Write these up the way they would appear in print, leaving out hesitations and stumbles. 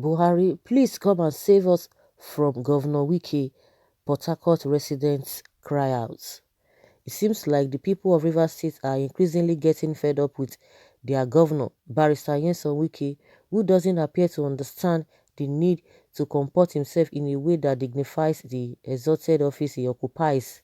Buhari, please come and save us from Governor Wike, Portharcourt residents cry out. It seems like the people of Rivers State are increasingly getting fed up with their governor, Barrister Nyesom Wike, who doesn't appear to understand the need to comport himself in a way that dignifies the exalted office he occupies.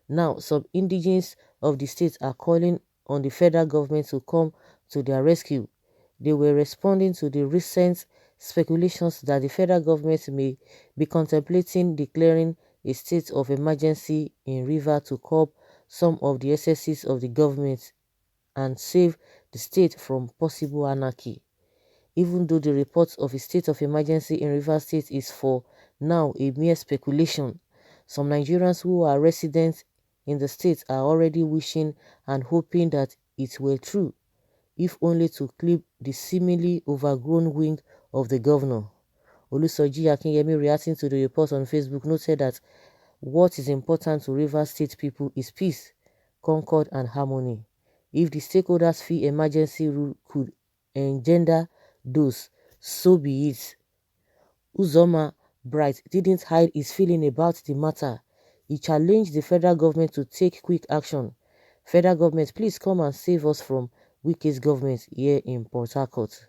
Now, some indigenes of the state are calling on the federal government to come to their rescue. They were responding to the recent speculations that the federal government may be contemplating declaring a state of emergency in Rivers to curb some of the excesses of the government and save the state from possible anarchy. Even though the report of a state of emergency in Rivers State is for now a mere speculation, some Nigerians who are residents in the state are already wishing and hoping that it were true, if only to clip the seemingly overgrown wing of the governor. Olusoji Akinyemi, reacting to the report on Facebook, noted that what is important to Rivers State people is peace, concord and harmony. If the stakeholders feel emergency rule could engender those, so be it. Uzoma Bright didn't hide his feeling about the matter. He challenged the federal government to take quick action. Federal government, please come and save us from Wike's government here in Port Harcourt.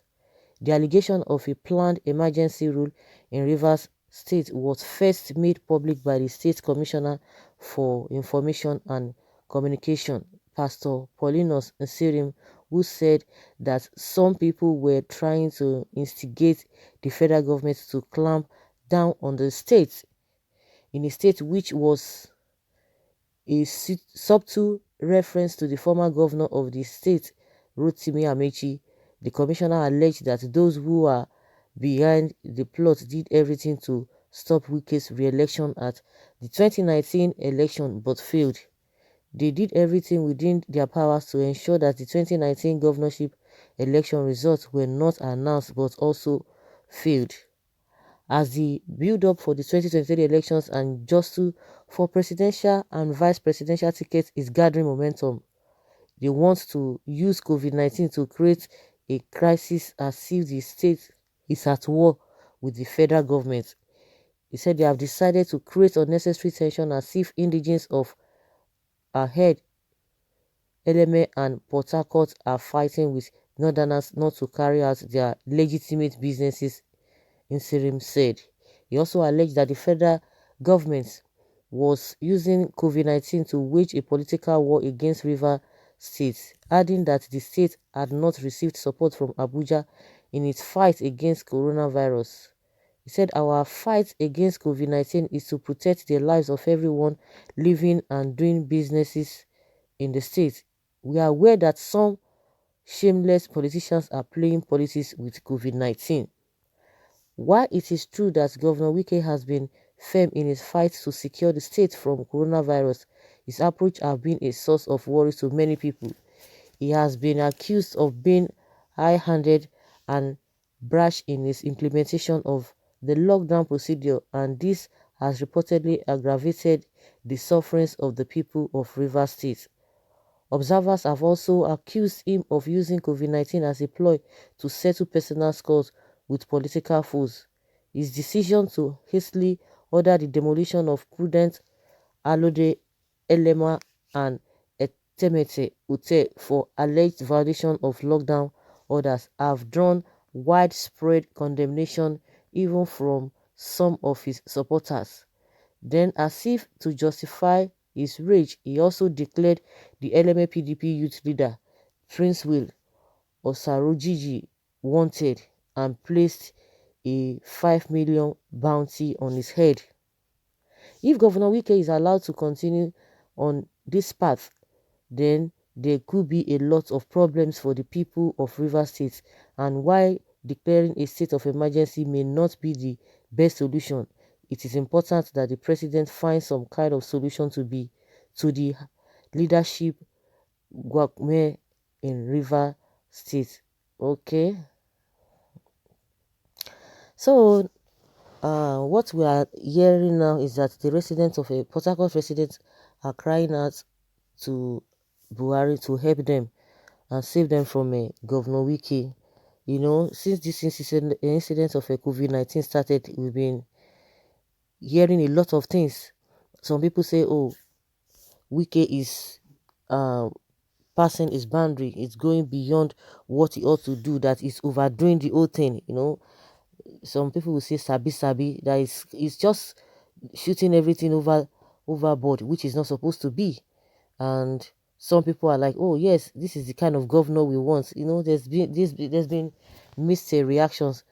The allegation of a planned emergency rule in Rivers State was first made public by the State Commissioner for Information and Communication, Pastor Paulinus Nsirim, who said that some people were trying to instigate the federal government to clamp down on the state, in a state which was a subtle reference to the former governor of the state, Rotimi Amechi. The commissioner alleged that those who are behind the plot did everything to stop Wike's re-election at the 2019 election but failed. They did everything within their powers to ensure that the 2019 governorship election results were not announced but also failed. As the build-up for the 2023 elections and jostle for presidential and vice presidential tickets is gathering momentum, they want to use COVID-19 to create a crisis as if the state is at war with the federal government. He said they have decided to create unnecessary tension as if indigenes of Ahead, Eleme and Portharcourt are fighting with northerners not to carry out their legitimate businesses, Nsirim said. He also alleged that the federal government was using COVID-19 to wage a political war against Rivers State, adding that the state had not received support from Abuja in its fight against coronavirus. He said, "Our fight against COVID-19 is to protect the lives of everyone living and doing businesses in the state. We are aware that some shameless politicians are playing politics with COVID-19. While it is true that Governor Wike has been firm in his fight to secure the state from coronavirus, his approach has been a source of worry to many people. He has been accused of being high-handed and brash in his implementation of the lockdown procedure, and this has reportedly aggravated the sufferings of the people of Rivers State. Observers have also accused him of using COVID-19 as a ploy to settle personal scores with political foes. His decision to hastily order the demolition of Prudent, Alode, Elema and Etemete Ute for alleged violation of lockdown orders have drawn widespread condemnation even from some of his supporters. Then, as if to justify his rage, he also declared the LMA PDP youth leader, Prince Will Osarojiji, wanted and placed a 5 million bounty on his head. If Governor Wike is allowed to continue on this path, then there could be a lot of problems for the people of Rivers State, and while declaring a state of emergency may not be the best solution, it is important that the president find some kind of solution to the leadership Gwakme in Rivers State. Okay. So what we are hearing now is that the residents of a Port Harcourt residents are crying out to Buhari to help them and save them from Governor Wike. Since this incident of a COVID-19 started, we've been hearing a lot of things. Some people say, oh, Wike is uh, passing his boundary, it's going beyond what he ought to do, that is overdoing the whole thing. Some people will say sabi sabi, that is just shooting everything overboard, which is not supposed to be. And some people are like, oh yes, this is the kind of governor we want. There's been mixed reactions,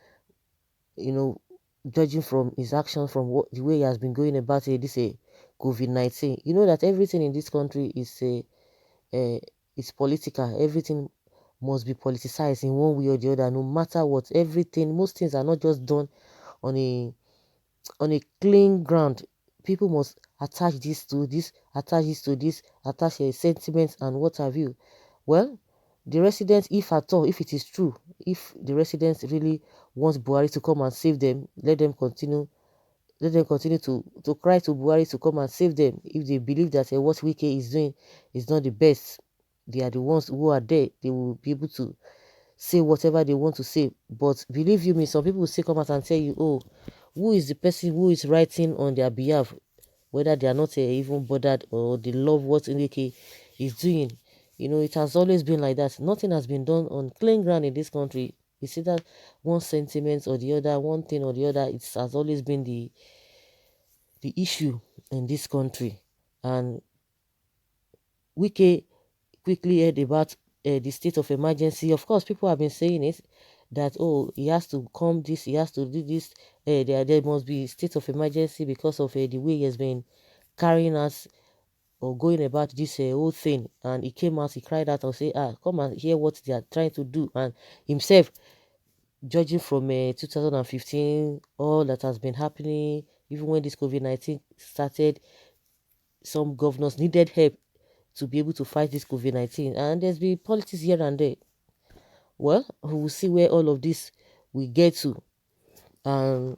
you know judging from his actions, from the way he has been going about this COVID-19. You know that everything in this country is political. Everything must be politicized in one way or the other, no matter what. Most things are not just done on a clean ground. People must attach this to this, attach this to this, attach sentiments and what have you. Well, the residents, if at all, if it is true, if the residents really want Buhari to come and save them, let them continue to cry to Buhari to come and save them. If they believe that what Wike is doing is not the best, they are the ones who are there. They will be able to say whatever they want to say. But believe you me, some people will still come out and tell you, oh, who is the person who is writing on their behalf, whether they are not even bothered or they love what Wike is doing. It has always been like that. Nothing has been done on clean ground in this country. It's either one sentiment or the other, one thing or the other. It has always been the issue in this country. And Wike quickly heard about the state of emergency. Of course, people have been saying it, that, oh, he has to come this, he has to do this. There must be state of emergency because of the way he has been carrying us or going about this whole thing. And he came out, he cried out and said, come and hear what they are trying to do. And himself, judging from 2015, all that has been happening, even when this COVID-19 started, some governors needed help to be able to fight this COVID-19. And there's been politics here and there. Well, we will see where all of this will get to. And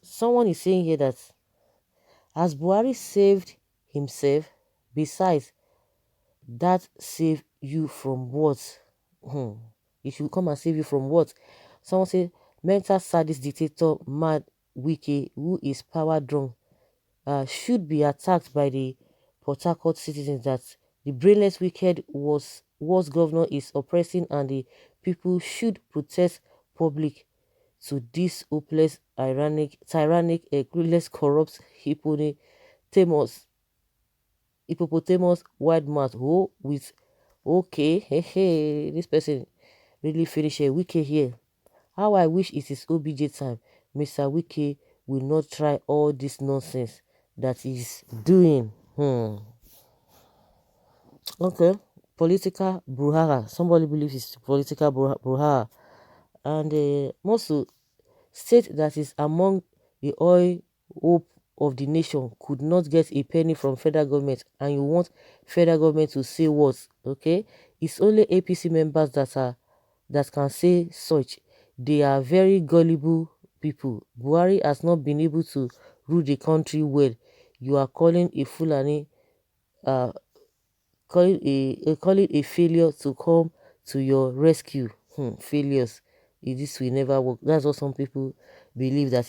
someone is saying here that, has Buhari saved himself? Besides, that save you from what? It should come and save you from what? Someone say, mental sadist dictator mad Wike, who is power drunk, should be attacked by the Portharcourt citizens, that the brainless wicked was governor is oppressing, and the people should protest public to this hopeless, tyrannic, clueless, corrupt hippopotamus wide mouth. Oh, with okay, hey, this person really finish a Wike here. How I wish it is OBJ time. Mr. Wike will not try all this nonsense that he's doing. Okay. Political brouhaha. Somebody believes it's political brouhaha. And Mosu state that is among the oil hope of the nation could not get a penny from federal government, and you want federal government to say what? Okay, it's only APC members that can say such. They are very gullible people. Buhari has not been able to rule the country well. You are calling a Fulani, uh, call it a failure to come to your rescue. Failures. This will never work. That's what some people believe, that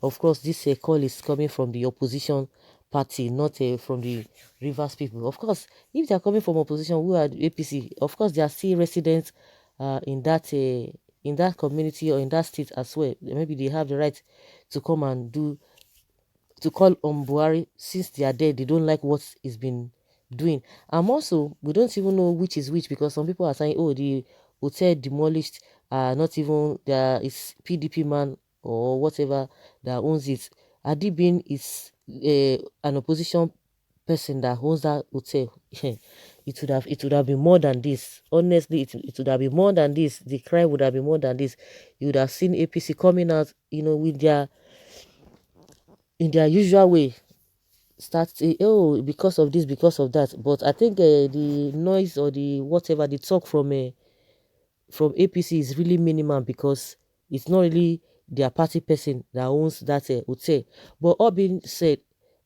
of course this call is coming from the opposition party, not from the Rivers people. Of course, if they are coming from opposition, who are the APC, of course they are still residents in that community or in that state as well. Maybe they have the right to come and to call on Buhari. Since they are there, they don't like what is been doing. And also, we don't even know which is which, because some people are saying, oh, the hotel demolished, not even there is PDP man or whatever that owns it. Adibin is an opposition person that owns that hotel. It would have been more than this. Honestly, it would have been more than this. The crime would have been more than this. You would have seen APC coming out, with in their usual way, start say, oh, because of this, because of that. But I think the noise or the whatever, the talk from APC is really minimal, because it's not really their party person that owns that hotel. But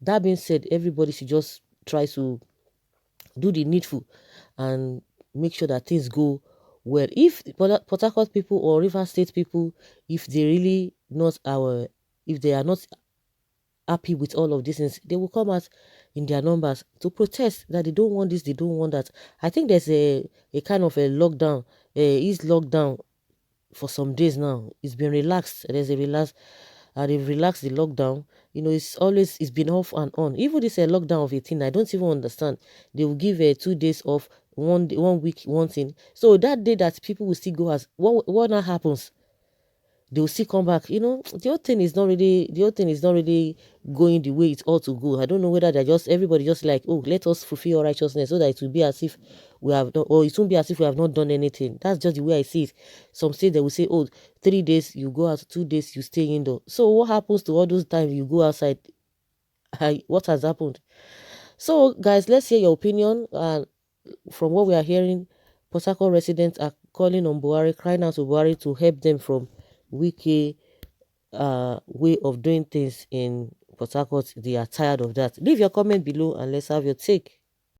that being said, everybody should just try to do the needful and make sure that things go Well, if Port Harcourt people or River State people, if they really not our, if they are not happy with all of these things, they will come out in their numbers to protest that they don't want this, they don't want that. I think there's a kind of a lockdown, is lockdown for some days now. It's been relaxed. There's a relax, they've relaxed the lockdown. It's been off and on. Even this lockdown of 18, I don't even understand. They will give 2 days off, one week, one thing. So that day that people will still go as what now happens? They will still come back. The whole thing is not really going the way it ought to go. I don't know whether they're just everybody just like, oh, let us fulfill our righteousness so that it will be as if we have not, or it won't be as if we have not done anything. That's just the way I see it. Some say they will say, oh, 3 days you go out, 2 days you stay indoor. So what happens to all those times you go outside? What has happened? So guys, let's hear your opinion. And from what we are hearing, Port Harcourt residents are calling on Buhari, crying out to Buhari to help them from Wike way of doing things in Port Harcourt. They are tired of that. Leave your comment below and let's have your take.